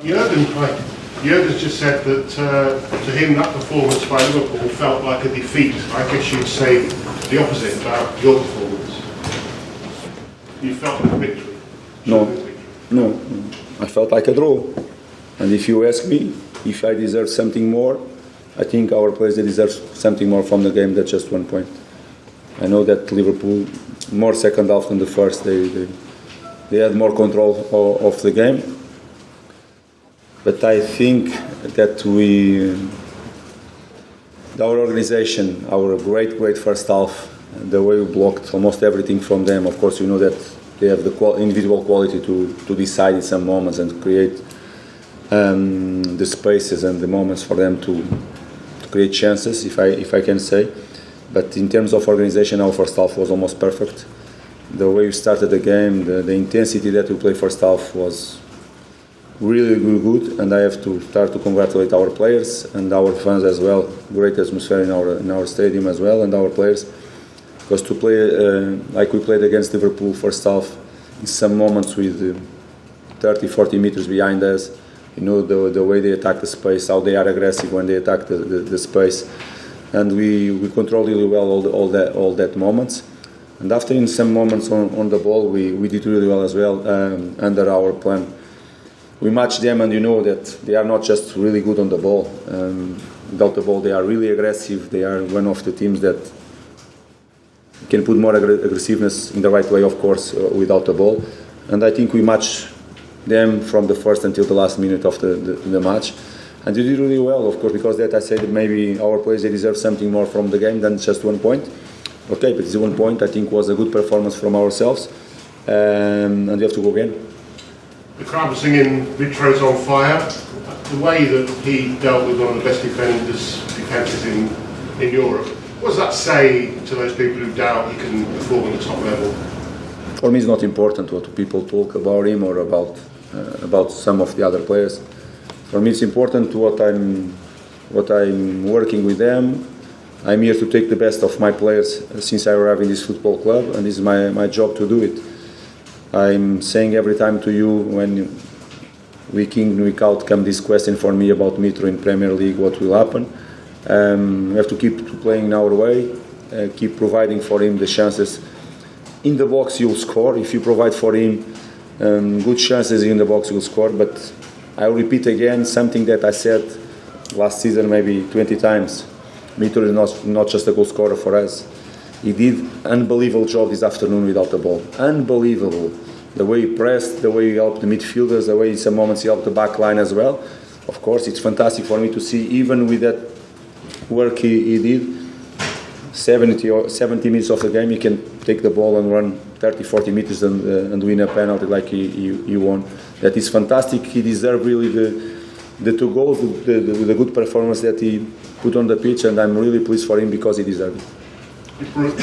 Jurgen's just said that to him that performance by Liverpool felt like a defeat. I guess you'd say the opposite about your performance. You felt like a victory. No. I felt like a draw. And if you ask me if I deserve something more, I think our players deserve something more from the game than just 1 point. I know that Liverpool, more second half than the first, they had more control of the game. But I think that our organization, our great first half, the way we blocked almost everything from them. Of course, you know that they have the individual quality to decide in some moments and create the spaces and the moments for them to create chances, if I can say. But in terms of organization, our first half was almost perfect. The way we started the game, the intensity that we played first half was really good, and I have to start to congratulate our players and our fans as well. Great atmosphere in our stadium as well, and our players. Because to play like we played against Liverpool first half, in some moments with 30-40 meters behind us, you know the way they attack the space, how they are aggressive when they attack the space, and we controlled really well all that moments. And after in some moments on the ball, we did really well as well under our plan. We matched them, and you know that they are not just really good on the ball. Without the ball, they are really aggressive. They are one of the teams that can put more aggressiveness in the right way, of course, without the ball. And I think we matched them from the first until the last minute of the match. And they did really well, of course, because that I said that maybe our players, they deserve something more from the game than just 1 point. Okay, but this 1 point I think was a good performance from ourselves, and we have to go again. The crowd was singing Vitro's on fire. The way that he dealt with one of the best defences in Europe, what does that say to those people who doubt he can perform at the top level? For me, it's not important what people talk about him or about some of the other players. For me, it's important what I'm working with them. I'm here to take the best of my players since I arrived in this football club, and this is my job to do it. I'm saying every time to you, when week in, week out come this question for me about Mitro in Premier League, what will happen. We have to keep playing our way, keep providing for him the chances. In the box you'll score, if you provide for him good chances in the box you'll score, but I'll repeat again something that I said last season maybe 20 times. Mitro is not just a goal scorer for us. He did an unbelievable job this afternoon without the ball. Unbelievable. The way he pressed, the way he helped the midfielders, the way in some moments he helped the back line as well. Of course, it's fantastic for me to see, even with that work he did, 70 minutes of the game, he can take the ball and run 30-40 meters and win a penalty like he won. That is fantastic. He deserved really the 2 goals, the good performance that he put on the pitch, and I'm really pleased for him because he deserved it. You brought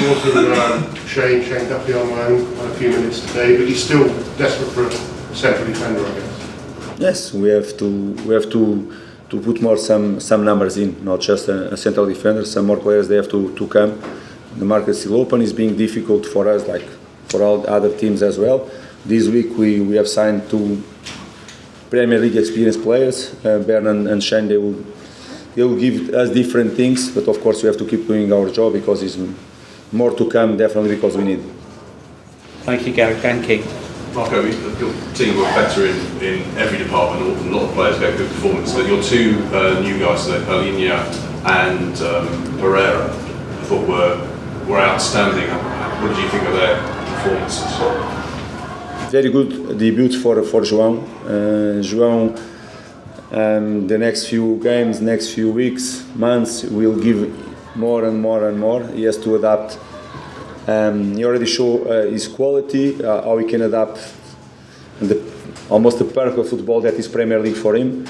Shane Duffy on loan a few minutes today, but he's still desperate for a central defender, I guess. Yes, we have to put more some numbers in, not just a central defender. Some more players, they have to come. The market is still open. It's being difficult for us, like for all other teams as well. This week we have signed 2 Premier League experienced players, Bern and Shane. They will give us different things, but of course we have to keep doing our job because it's more to come, definitely, because we need. Thank you, Gary. Thank you. Marco, your team were better in every department. A lot of players gave good performance, but your 2 new guys today, Palinha and Pereira, I thought were outstanding. What did you think of their performances? Very good debut for João. João, the next few games, next few weeks, months, will give more and more. He has to adapt. He already showed his quality, how he can adapt almost the perfect football that is Premier League for him.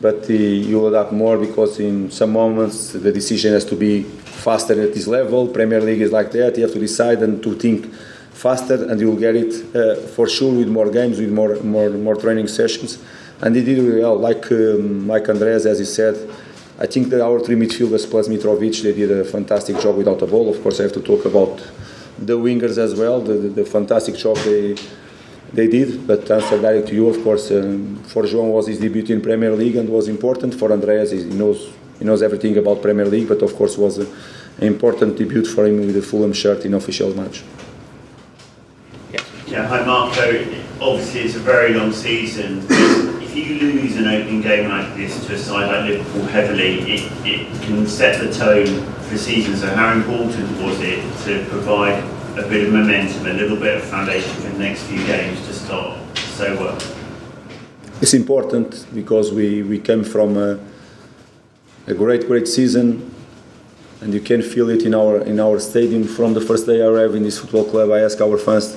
But he will adapt more because in some moments the decision has to be faster at this level. Premier League is like that. You have to decide and to think faster, and you will get it for sure with more games, with more training sessions. And he did really well, like Andres, as he said. I think that our 3 midfielders plus Mitrovic, they did a fantastic job without the ball. Of course, I have to talk about the wingers as well, the fantastic job they did. But to answer directly to you, of course, for João was his debut in Premier League and was important. For Andreas, he knows everything about Premier League, but of course was an important debut for him with the Fulham shirt in official match. Yeah, hi Marco. Obviously it's a very long season. If you lose an opening game like this to a side like Liverpool heavily, it can set the tone for the season. So how important was it to provide a bit of momentum, a little bit of foundation for the next few games to start so well? It's important because we came from a great season, and you can feel it in our stadium. From the first day I arrived in this football club, I asked our fans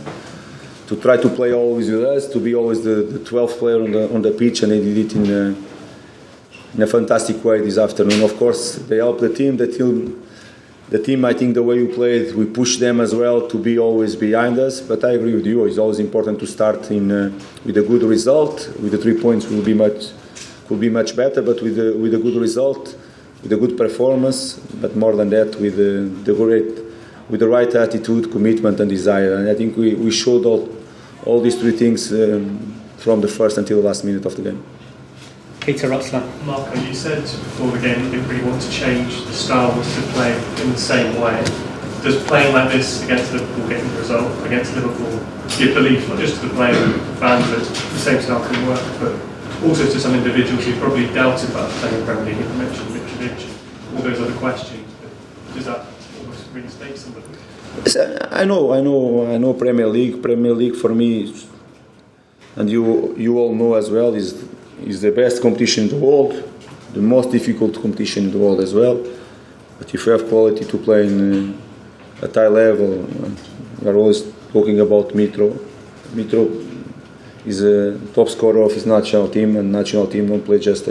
to try to play always with us, to be always the 12th player on the pitch, and they did it in a fantastic way this afternoon. Of course, they helped the team. The team, I think the way we played, we pushed them as well to be always behind us. But I agree with you, it's always important to start with a good result. With the 3 points could be much better, but with a good result, with a good performance, but more than that, with the right attitude, commitment and desire. And I think we showed all these three things from the first until the last minute of the game. Peter Rutzler. Marco, you said before the game you didn't really want to change the style to play in the same way. Does playing like this against Liverpool, getting the result against Liverpool, give belief not just to the players and fans that the same style can work, but also to some individuals who probably doubted about playing in Premier League? You mentioned Mitrovic and all those other questions. But does that almost reinstate some of them? I know Premier League. Premier League for me, and you all know as well, is the best competition in the world, the most difficult competition in the world as well. But if you have quality to play in at high level, we are always talking about Mitro. Mitro is a top scorer of his national team, and national team don't play just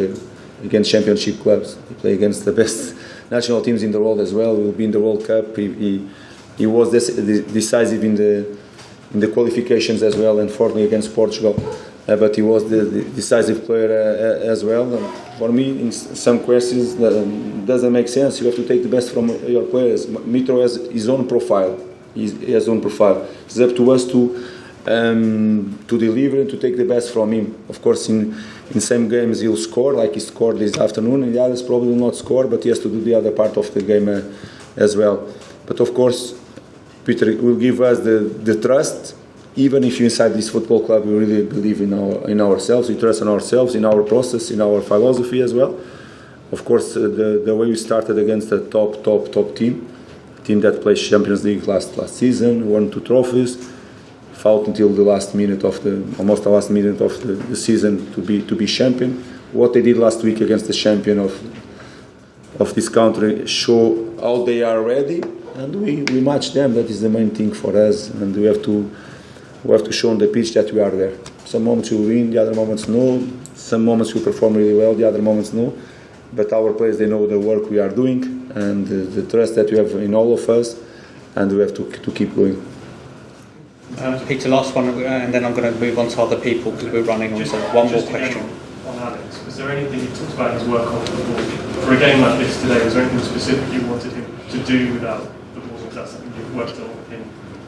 against championship clubs. They play against the best national teams in the world as well. He will be in the World Cup. He was decisive in the qualifications as well, and fortunately against Portugal. But he was the decisive player as well. And for me, in some questions, that doesn't make sense. You have to take the best from your players. Mitro has his own profile. He has his own profile. It's up to us to deliver and to take the best from him. Of course, in some games he'll score, like he scored this afternoon, and the others probably will not score, but he has to do the other part of the game as well. But of course, Peter will give us the trust. Even if inside this football club we really believe in ourselves, we trust in ourselves, in our process, in our philosophy as well. Of course, the way we started against a top team that played Champions League last season, won 2 trophies, fought until the last minute of the season to be champion. What they did last week against the champion of this country show how they are ready, and we match them. That is the main thing for us, and we have to show on the pitch that we are there. Some moments we win, the other moments no. Some moments we perform really well, the other moments no. But our players, they know the work we are doing and the trust that we have in all of us, and we have to keep going. Peter, last one, and then I'm going to move on to other people because we're running on to one more question. On Alex, was there anything you talked about his work on the ball? For a game like this today, was there anything specific you wanted him to do without the ball? Was that something you've worked on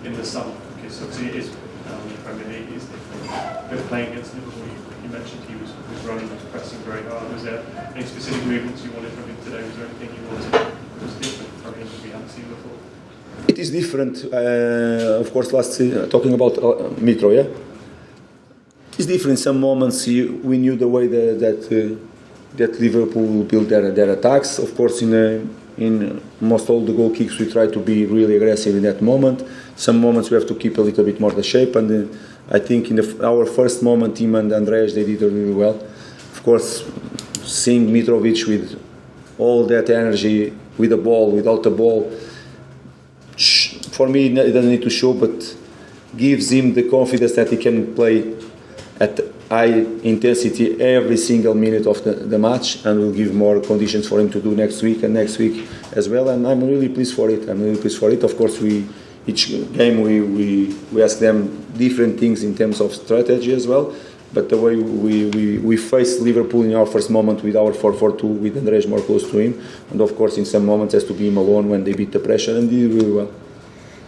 in the summer? Because obviously it is the Premier League is different. But playing against Liverpool, you mentioned he was running, was pressing very hard. Was there any specific movements you wanted from him today? Was there anything you wanted that was different from him that we hadn't seen before? It is different. Of course, last season, talking about Mitro, yeah? It's different. In some moments we knew the way that Liverpool will build their attacks. Of course, in most all the goal kicks we try to be really aggressive in that moment. Some moments we have to keep a little bit more the shape, and I think in our first moment, Tim and Andreas, they did it really well. Of course, seeing Mitrovic with all that energy, with the ball, without the ball, for me it doesn't need to show, but gives him the confidence that he can play at high intensity every single minute of the match, and will give more conditions for him to do next week and next week as well. And I'm really pleased for it. Of course, each game we ask them different things in terms of strategy as well. But the way we faced Liverpool in our first moment with our 4-4-2, with Andreas more close to him, and of course in some moments has to be him alone when they beat the pressure, and did really well.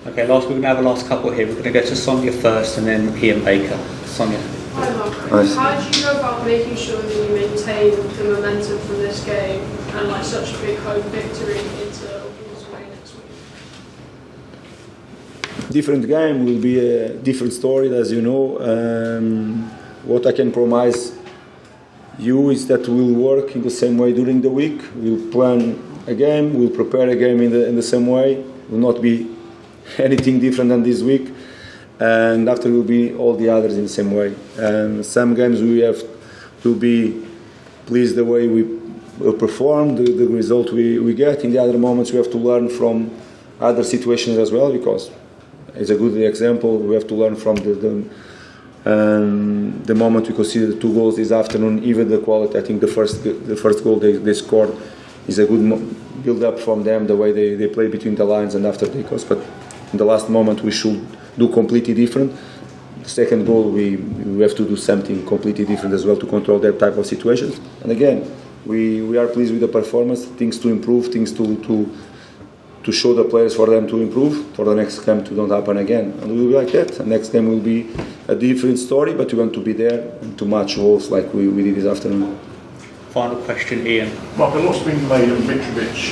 Okay, we're going to have a last couple here. We're going to go to Sonia first and then Ian Baker. Sonia. Hi Mark. Nice. How do you go about making sure that you maintain the momentum from this game and like such a big home victory into Wolves away next week? Different game will be a different story, as you know. What I can promise you is that we'll work in the same way during the week. We'll plan a game, we'll prepare a game in the same way. Will not be anything different than this week. And after will be all the others in the same way. Some games we have to be pleased the way we perform, the result we get. In the other moments we have to learn from other situations as well, because it's a good example. We have to learn from the moment we conceded 2 goals this afternoon. Even the quality, I think the first goal they scored is a good build-up from them, the way they play between the lines and after they cross. But in the last moment we should do completely different. The second goal we have to do something completely different as well to control that type of situations. And again, we are pleased with the performance, things to improve, things to show the players for them to improve for the next game to don't happen again. And we will be like that. The next game will be a different story, but we want to be there and to match Wolves like we did this afternoon. Final question, Ian. Mark, a lot's been made of Mitrovic's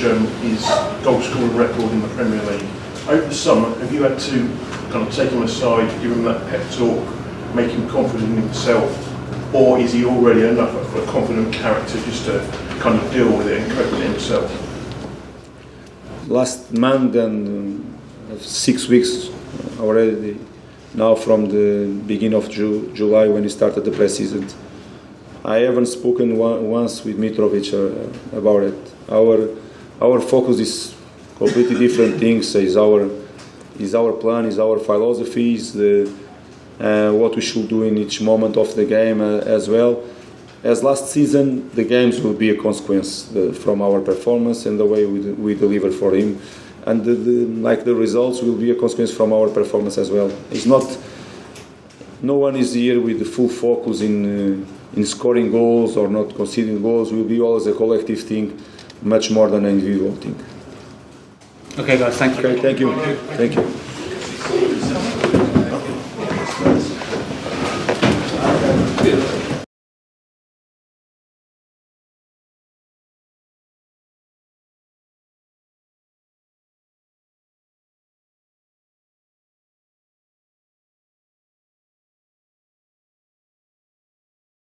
goal scoring record in the Premier League. Over the summer, have you had to kind of take him aside, give him that pep talk, make him confident in himself, or is he already enough of a confident character just to kind of deal with it and cope with it himself? Last month and 6 weeks already, now from the beginning of July when we started the pre-season, I haven't spoken once with Mitrovic about it. Our focus is completely different things. Is our plan, is our philosophy, is what we should do in each moment of the game as well. As last season, the games will be a consequence from our performance and the way we deliver for him, and the results will be a consequence from our performance as well. It's not. No one is here with the full focus in scoring goals or not conceding goals. Will be always a collective thing, much more than an individual thing. Okay, guys, thank you. Okay, thank you. Thank you.